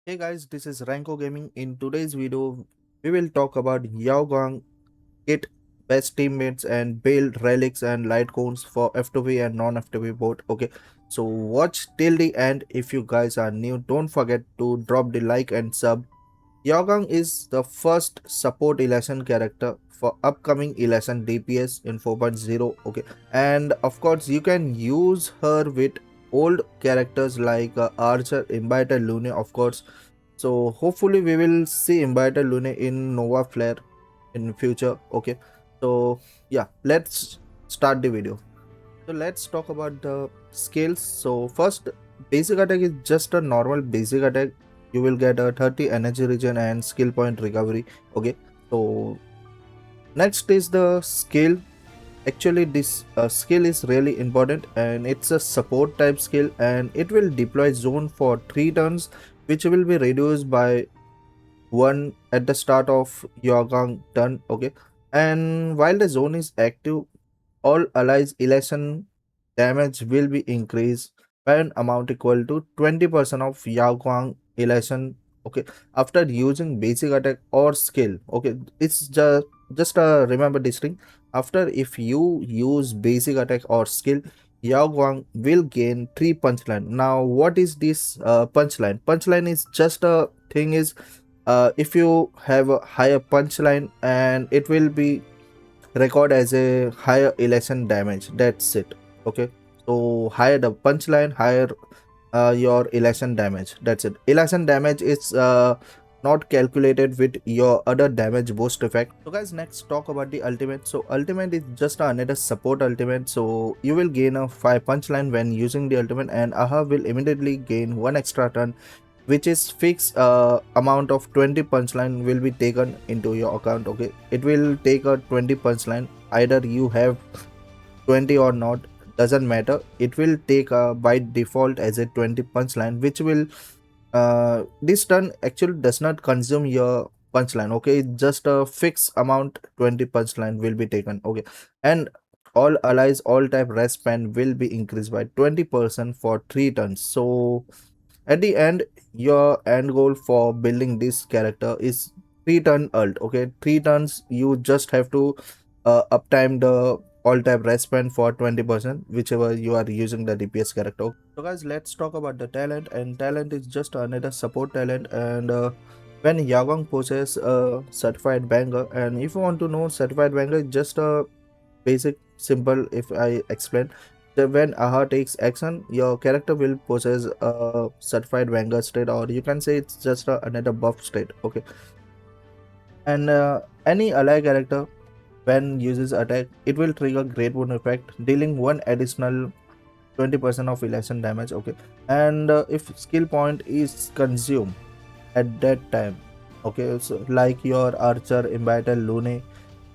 Hey guys, this is Ranko Gaming. In today's video, we will talk about Yao Guang, kit, best teammates, and build relics and light cones for F2V and non-F2V both. Okay, so watch till the end. If you guys are new, don't forget to drop the like and sub. Yao Guang is the first support Elation character for upcoming Elation DPS in 4.0. Okay, and of course, you can use her with old characters like Archer, Imbiter, Lune, of course. So hopefully we will see Imbiter Lune in Nova Flare in future. Okay, so yeah, let's start the video. So let's talk about the skills. So first, basic attack is just a normal basic attack. You will get a 30 energy regen and skill point recovery. Okay, so next is the skill. Actually, this skill is really important and it's a support type skill, and it will deploy zone for 3 turns, which will be reduced by 1 at the start of your gang turn. Okay, and while the zone is active, all allies elation damage will be increased by an amount equal to 20% of Yao Guang elation. Okay, after using basic attack or skill. Okay, it's just remember this thing. After if you use basic attack or skill, Yao Guang will gain 3 punchline. Now what is this punchline? Punchline is just a thing is if you have a higher punchline, and it will be record as a higher elation damage. That's it. Okay, so higher the punchline, higher your elation damage. That's it. Elation damage is not calculated with your other damage boost effect. So guys, next talk about the ultimate. So ultimate is just another support ultimate. So you will gain a 5 punchline when using the ultimate, and Aha will immediately gain 1 extra turn, which is fixed amount of 20 punchline will be taken into your account. Okay, it will take a 20 punchline, either you have 20 or not, doesn't matter. It will take by default as a 20 punchline, which will this turn actually does not consume your punchline. Okay, it's just a fixed amount, 20 punchline will be taken. Okay, and all allies all type rest span will be increased by 20% for 3 turns. So at the end, your end goal for building this character is 3 turn ult. Okay, 3 turns you just have to uptime the all type rest span for 20%, whichever you are using the DPS character. So guys, let's talk about the talent, and talent is just another support talent. And when Yagong possesses a certified banger, and if you want to know, certified banger is just a basic simple. If I explain, that when Aha takes action, your character will possess a certified Vanguard state, or you can say it's just another buff state. Okay, and any ally character when uses attack, it will trigger Great Wound effect, dealing 1 additional 20% of elation damage. Okay, and if skill point is consumed at that time, okay, so like your Archer, Imbiter, Lune,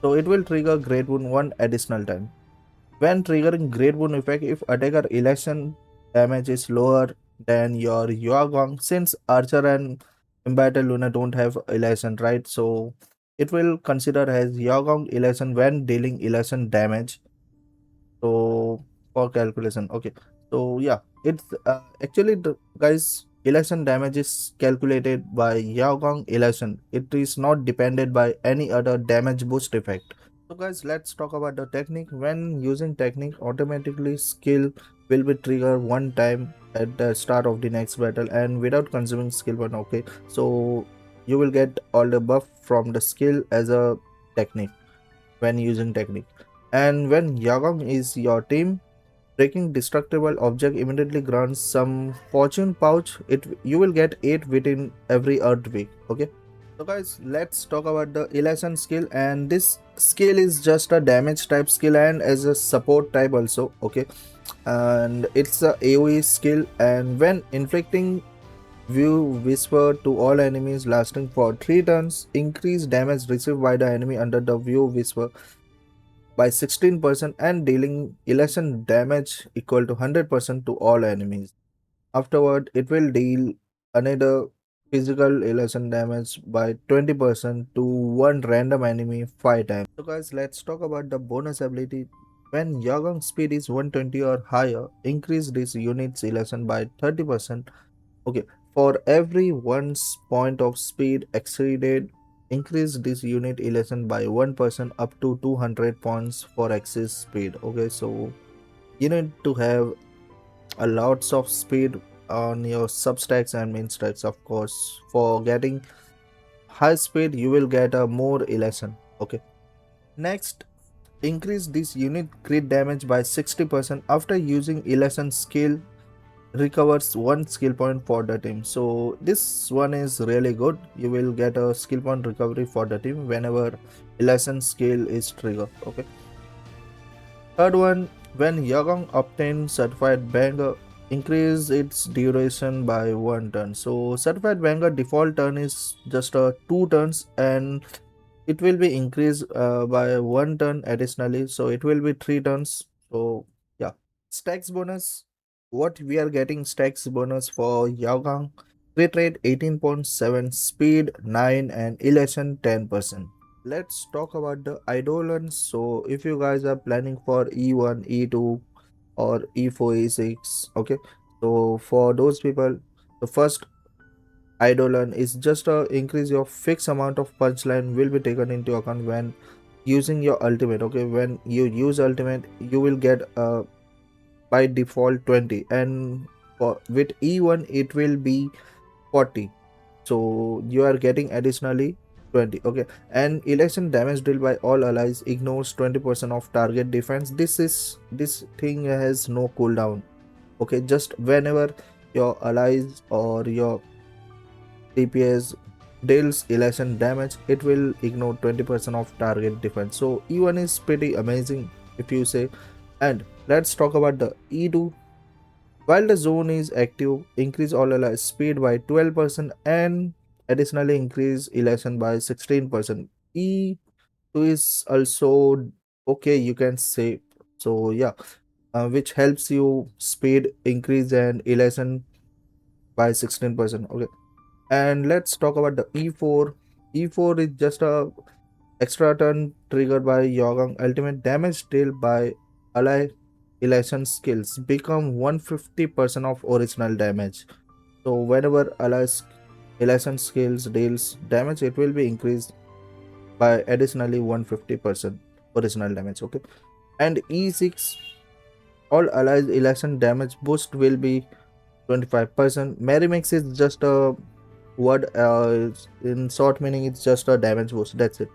so it will trigger Great Wound 1 additional time. When triggering Great Wound effect, if attacker elation damage is lower than your Yao Guang, since Archer and Imbiter Luna don't have elation, right? So it will consider as Yao Guang elation when dealing elation damage. So for calculation, okay. So yeah, it's actually the guys, elation damage is calculated by Yao Guang elation. It is not dependent by any other damage boost effect. So guys, let's talk about the technique. When using technique, automatically skill will be triggered 1 time at the start of the next battle and without consuming skill point. Okay, so you will get all the buff from the skill as a technique when using technique. And when Yagong is your team, breaking destructible object immediately grants some fortune pouch. It you will get 8 within every earth week. Okay, so guys, let's talk about the elation skill, and this skill is just a damage type skill and as a support type also. Okay, and it's a AoE skill, and when inflicting view whisper to all enemies lasting for 3 turns, increase damage received by the enemy under the view whisper by 16% and dealing elation damage equal to 100% to all enemies. Afterward, it will deal another physical elation damage by 20% to one random enemy 5 times. So guys, let's talk about the bonus ability. When Yagong speed is 120 or higher, increase this unit's elation by 30%. Okay, For every 1 point of speed exceeded, increase this unit elation by 1% up to 200 points for excess speed. Okay, so you need to have a lots of speed on your substacks and main stacks. Of course, for getting high speed you will get a more elation. Okay, next, increase this unit crit damage by 60% after using elation skill, recovers 1 skill point for the team. So this one is really good. You will get a skill point recovery for the team whenever elation skill is triggered. Okay, third one, when Yao Guang obtains certified banger, increase its duration by 1 turn. So certified banger default turn is just 2 turns, and it will be increased by 1 turn additionally, so it will be 3 turns. So yeah, stacks bonus, what we are getting stacks bonus for Yao Guang: crit rate 18.7, speed 9, and elation 10%. Let's talk about the Eidolons. So if you guys are planning for E1, E2, or E4, E6, okay, so for those people, the first Eidolon is just a increase your fixed amount of punchline will be taken into account when using your ultimate. Okay, when you use ultimate you will get by default 20, and for with E1 it will be 40, so you are getting additionally 20. Okay, and elation damage dealt by all allies ignores 20% of target defense. This thing has no cooldown. Okay, just whenever your allies or your DPS deals elation damage, it will ignore 20% of target defense. So E1 is pretty amazing if you say. And let's talk about the E2. While the zone is active, increase all allies speed by 12% and additionally increase elation by 16%. E2 is also okay, you can say. So yeah, which helps you speed increase and elation by 16%. Okay, and let's talk about the E4. E4 is just a extra turn triggered by Yao Guang. Ultimate damage dealt by ally elation skills become 150% of original damage. So whenever allies elation skills deals damage, it will be increased by additionally 150% original damage. Okay, and E6, all allies elation damage boost will be 25%. Merry Mix is just a word, in short meaning it's just a damage boost, that's it.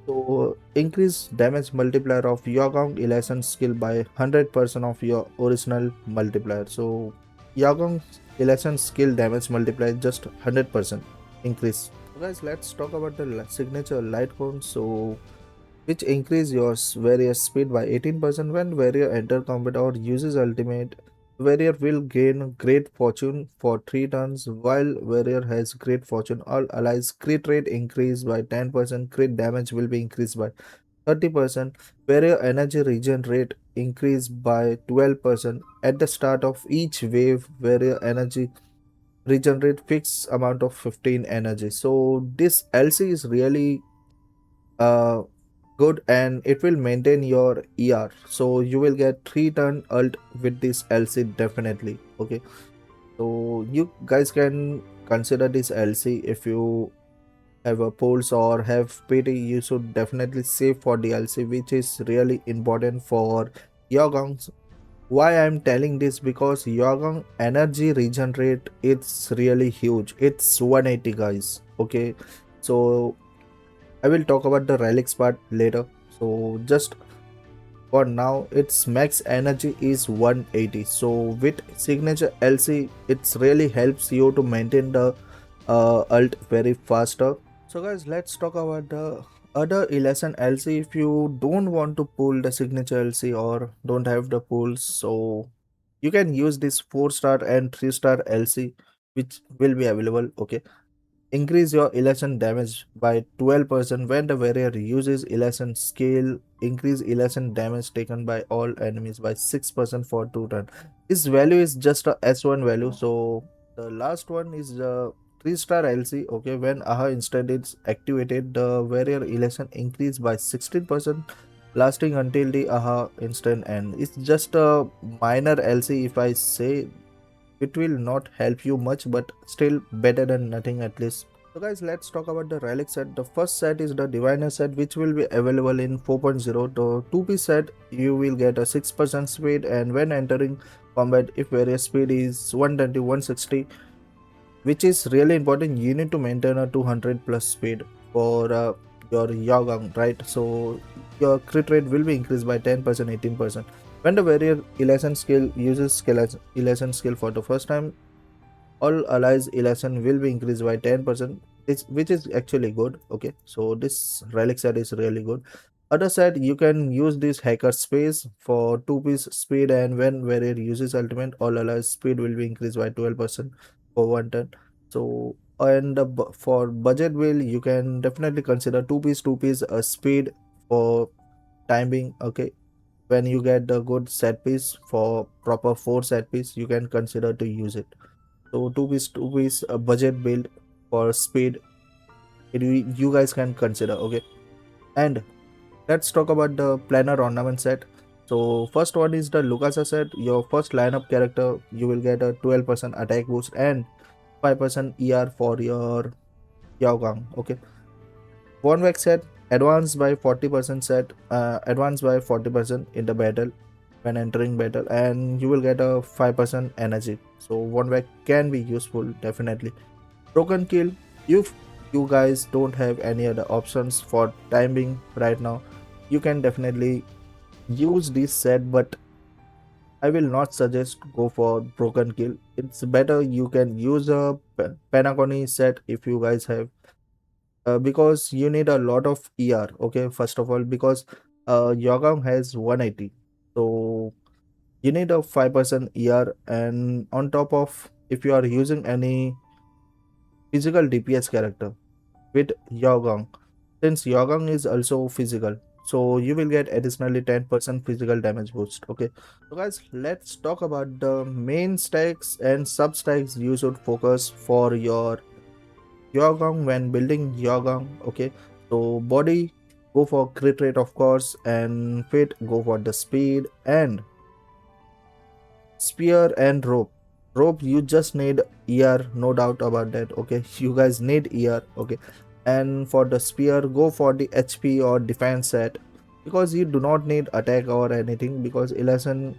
So increase damage multiplier of Yao Guang elation skill by 100% of your original multiplier. So Yao Guang elation skill damage multiplier just 100% increase. So guys, let's talk about the signature Lightcone. So which increase your warrior speed by 18% when warrior enter combat or uses ultimate. Warrior will gain great fortune for 3 turns. While warrior has great fortune, all allies crit rate increase by 10%, crit damage will be increased by 30%, warrior energy regen rate increase by 12%. At the start of each wave, warrior energy regenerate fixed amount of 15 energy. So this LC is really uh good, and it will maintain your ER, so you will get 3 turn ult with this LC definitely. Okay, so you guys can consider this LC. If you have a pulse or have PT, you should definitely save for the LC, which is really important for Yao Guang's. Why I'm telling this, because Yao Guang energy regenerate, it's really huge, it's 180 guys. Okay, so I will talk about the relics part later. So just for now, its max energy is 180. So with signature LC, it's really helps you to maintain the ult very faster. So guys, let's talk about the other elation LC. If you don't want to pull the signature LC or don't have the pulls, so you can use this 4-star and 3-star LC, which will be available. Okay, increase your elation damage by 12% when the warrior uses elation skill. Increase elation damage taken by all enemies by 6% for 2 turn. This value is just a S1 value. So the last one is the 3-star LC. Okay, when AHA instant is activated, the warrior elation increase by 16%, lasting until the AHA instant end. It's just a minor LC if I say, it will not help you much, but still better than nothing at least. So guys, let's talk about the relic set. The first set is the diviner set, which will be available in 4.0. The 2-piece set, you will get a 6% speed, and when entering combat, if various speed is 120, 160, which is really important, you need to maintain a 200 plus speed for your Yao Guang, right? So your crit rate will be increased by 10%, 18%. When the warrior elation skill uses elation skill for the first time, all allies elation will be increased by 10%, which is actually good. Okay, so this relic set is really good. Other side, you can use this hacker space for 2-piece speed, and when warrior uses ultimate, all allies speed will be increased by 12% for one turn. So and for budget build, you can definitely consider 2-piece speed for time being. Okay, when you get the good set piece for proper 4 set piece, you can consider to use it. So 2-piece budget build for speed, you guys can consider. Okay, and let's talk about the planner ornament set. So first one is the Lucasa set. Your first lineup character, you will get a 12% attack boost and 5% ER for your Yao Guang. Okay, one back set, advanced by 40% set, advanced by 40% in the battle when entering battle, and you will get a 5% energy. So one back can be useful definitely. Broken kill, if you guys don't have any other options for timing right now, you can definitely use this set, but I will not suggest go for broken kill. It's better you can use a Panaconi set if you guys have, because you need a lot of ER. Okay, first of all, because Yogam has 180, so you need a 5% ER, and on top of, if you are using any physical DPS character with Yao Guang, since Yao Guang is also physical, so you will get additionally 10% physical damage boost. Okay, so guys, let's talk about the main stacks and sub stacks you should focus for your Yao Guang when building Yao Guang. Okay, so body, go for crit rate of course, and fit, go for the speed, and spear and rope, you just need ER, no doubt about that. Okay, you guys need ER. Okay, and for the spear, go for the HP or defense set, because you do not need attack or anything, because elation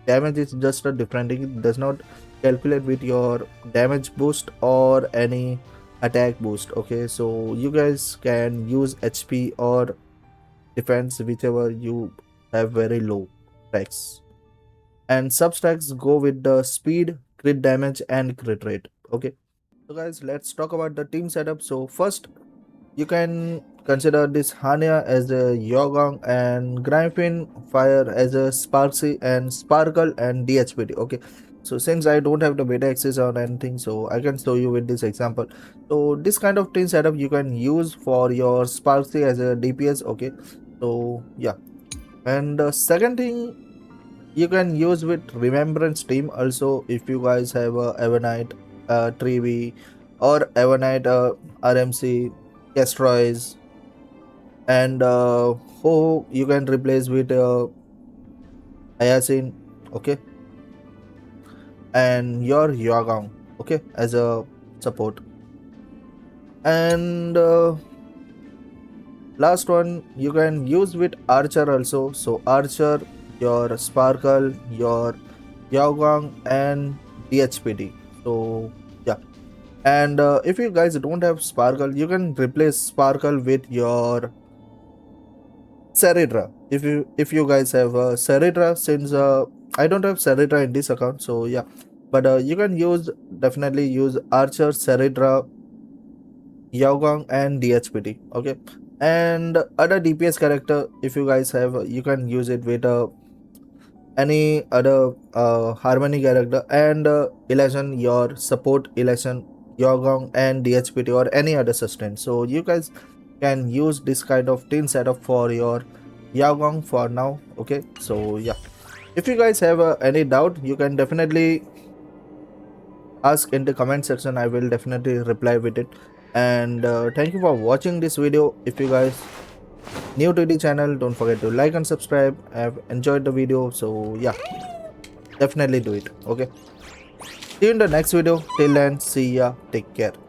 damage is just a different thing. It does not calculate with your damage boost or any attack boost. Okay, so you guys can use HP or defense, whichever you have very low attacks, and substacks go with the speed, crit damage, and crit rate. Okay, so guys, let's talk about the team setup. So first, you can consider this Hania as a Yogong and Gryphon Fire as a Sparksy and Sparkle and DHPD. Okay, so since I don't have the beta access or anything, so I can show you with this example. So this kind of team setup you can use for your Sparksy as a DPS. Okay, so yeah, and the second thing you can use with remembrance team also, if you guys have a Evernite 3v or Evernite RMC Castroids, and Ho you can replace with Hyacinth. Okay, and your Yagong, okay, as a support. And last one you can use with Archer also. So Archer, your Sparkle, your Yaoguang, and DHPD. So yeah, and if you guys don't have Sparkle, you can replace Sparkle with your Ceridra. If you guys have Ceridra, since I don't have Ceridra in this account, so yeah, but you can definitely use Archer, Ceridra, Yaoguang, and DHPD. Okay, and other DPS character, if you guys have, you can use it with any other harmony character, and elation, your support elation, Yogong, and DHPT, or any other sustain. So you guys can use this kind of team setup for your Yogong for now. Okay, so yeah, if you guys have any doubt, you can definitely ask in the comment section. I will definitely reply with it. And thank you for watching this video. If you guys new to the channel, don't forget to like and subscribe. I've enjoyed the video, so yeah, definitely do it. Okay. See you in the next video. Till then, see ya. Take care.